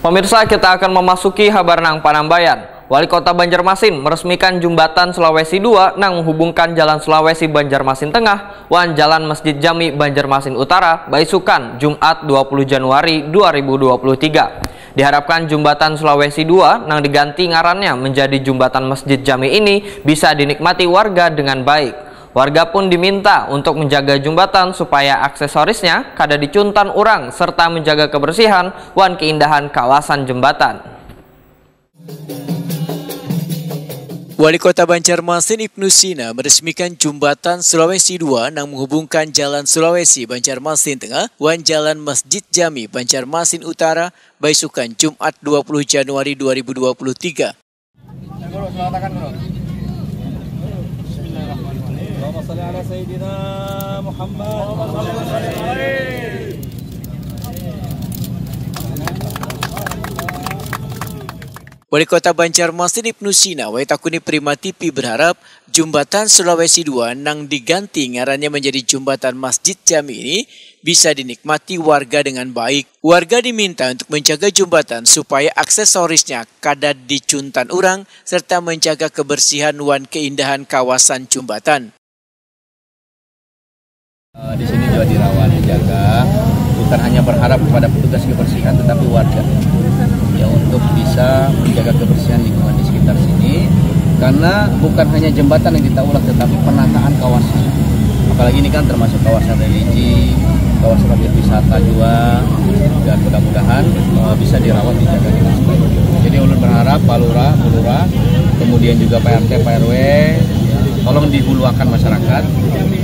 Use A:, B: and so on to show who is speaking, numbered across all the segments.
A: Pemirsa, kita akan memasuki kabar nang Panambayan. Wali Kota Banjarmasin meresmikan jembatan Sulawesi II nang menghubungkan Jalan Sulawesi Banjarmasin Tengah wan Jalan Masjid Jami Banjarmasin Utara Baisukan Jumat 20 Januari 2023. Diharapkan jembatan Sulawesi II nang diganti ngarannya menjadi jembatan Masjid Jami ini bisa dinikmati warga dengan baik. Warga pun diminta untuk menjaga jembatan supaya aksesorisnya kada dicuntan orang serta menjaga kebersihan wan keindahan kawasan jembatan.
B: Wali Kota Banjarmasin Ibnu Sina meresmikan jembatan Sulawesi II yang menghubungkan Jalan Sulawesi Banjarmasin Tengah wan Jalan Masjid Jami Banjarmasin Utara Baisukan Jumat 20 Januari 2023. Wali Kota Banjarmasin Ibnu Sina Waitakuni Prima TV berharap jembatan Sulawesi II nang diganti ngarannya menjadi jembatan Masjid Jami ini bisa dinikmati warga dengan baik. Warga diminta untuk menjaga jembatan supaya aksesorisnya kada dicuntan orang serta menjaga kebersihan wan keindahan kawasan jembatan.
C: Di sini juga dirawat, dijaga, bukan hanya berharap kepada petugas kebersihan tetapi warga ya untuk bisa menjaga kebersihan lingkungan di sekitar sini, karena bukan hanya jembatan yang ditaulah tetapi penataan kawasan, apalagi ini kan termasuk kawasan religi, kawasan objek wisata juga, dan mudah-mudahan bisa dirawat, dijaga dengan baik. Jadi ulun berharap Pak Lurah, Bu Lurah, kemudian juga Pak RT, Pak RW, tolong dihuluakan masyarakat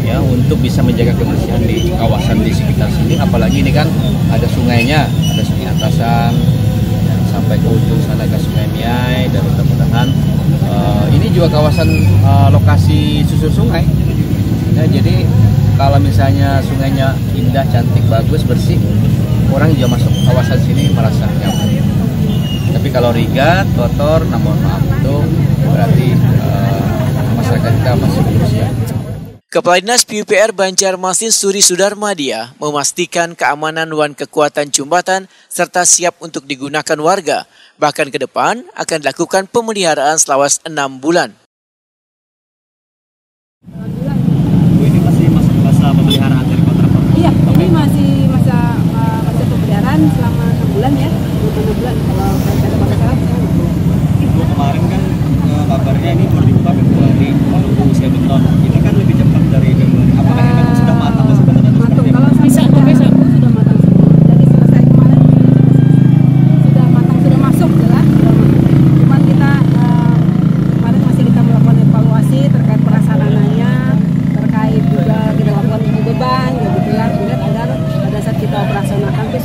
C: ya untuk bisa menjaga kebersihan di kawasan di sekitar sini, apalagi ini kan ada sungainya, ada sungai Atasan sampai ke ujung sana ke Sungai Miai, dan mudah-mudahan ini juga kawasan lokasi susur sungai ya, jadi kalau misalnya sungainya indah, cantik, bagus, bersih, orang juga masuk kawasan sini merasa nyaman. Tapi kalau rigat, kotor, namun maaf itu berarti masyarakat kita masih belum siap.
B: Kepala Dinas PUPR Banjarmasin Suri Sudarmadia memastikan keamanan wan kekuatan jembatan serta siap untuk digunakan warga. Bahkan ke depan akan dilakukan pemeliharaan selama 6 bulan.
D: Ini masih masa pemeliharaan dari kontraktor?
E: Iya, ini masih masa pemeliharaan selama 6 bulan ya. 6 bulan kalau kaitan kontrak.
D: Ibu kemarin kan kabarnya ini baru dibuka Februari menunggu usia beton. Ini kan lebih cepat dari Februari. Apakah ini memang sudah matang sebenarnya?
E: Matang, kalau bisa sudah matang semua. Jadi selesai kemarin sudah matang, sudah masuk jelas. Cuman kita kemarin masih kita melakukan evaluasi terkait pelaksanaannya, terkait juga kita lakukan beban, ya gitu ya, agar pada saat kita operasionalkan itu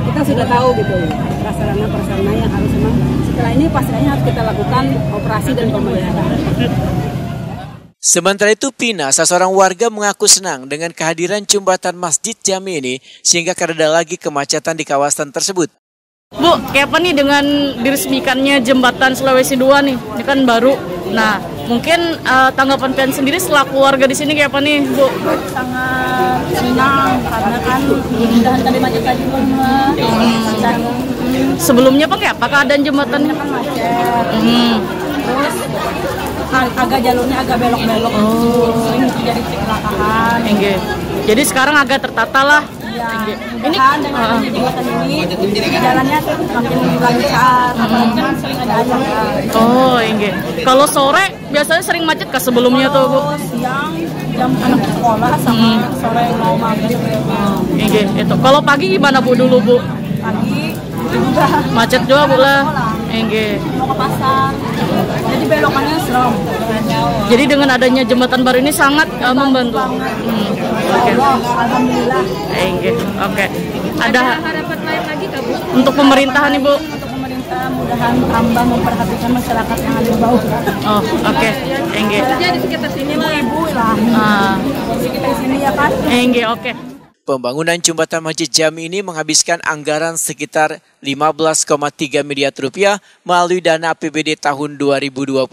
E: kita sudah tahu gitu prasarana yang harus memang setelah ini pastinya harus kita lakukan operasi dan pemeliharaan.
B: Sementara itu Pina, seorang warga mengaku senang dengan kehadiran jembatan Masjid Jami ini sehingga karena lagi kemacetan di kawasan tersebut.
F: Bu, kayak apa nih dengan diresmikannya jembatan Sulawesi II nih? Ini kan baru. Nah, mungkin tanggapan Pian sendiri selaku warga di sini kayak apa nih, Bu?
E: Sangat senang karena kan keindahan tadi macet tadi semua.
F: Sebelumnya pakai apakah ada jembatannya
E: Kan macet. Terus agak jalurnya agak belok-belok. Sering terjadi kecelakaan.
F: Jadi sekarang agak tertata lah.
E: Ya, ini dengan jembatan ini jalannya makin lancar, apalagi kan sering ada acara.
F: Oh, enggak. Kalau sore biasanya sering macet kah sebelumnya tuh, Bu?
E: Siang jam anak sekolah sama sore mau maghrib.
F: Enggak, itu. Kalau pagi gimana, Bu, dulu, Bu?
E: Pagi juga
F: Macet juga, Bu lah. Enggak.
E: mau ke pasar. Jadi belokannya serem.
F: Jadi dengan adanya jembatan baru ini sangat membantu.
E: Oke. Alhamdulillah.
F: Oke. Ada
E: harapan lain lagi Kak Bu?
F: untuk pemerintahan, Ibu?
E: Untuk pemerintah mudahan tambah memperhatikan masyarakat yang ada di bawah.
F: Oh, oke.
E: Kerja di sekitar sini lah. Ibu lah. Di sekitar sini ya kan?
F: Oke.
B: Pembangunan jembatan Masjid Jami ini menghabiskan anggaran sekitar 15,3 miliar rupiah melalui dana APBD tahun 2022.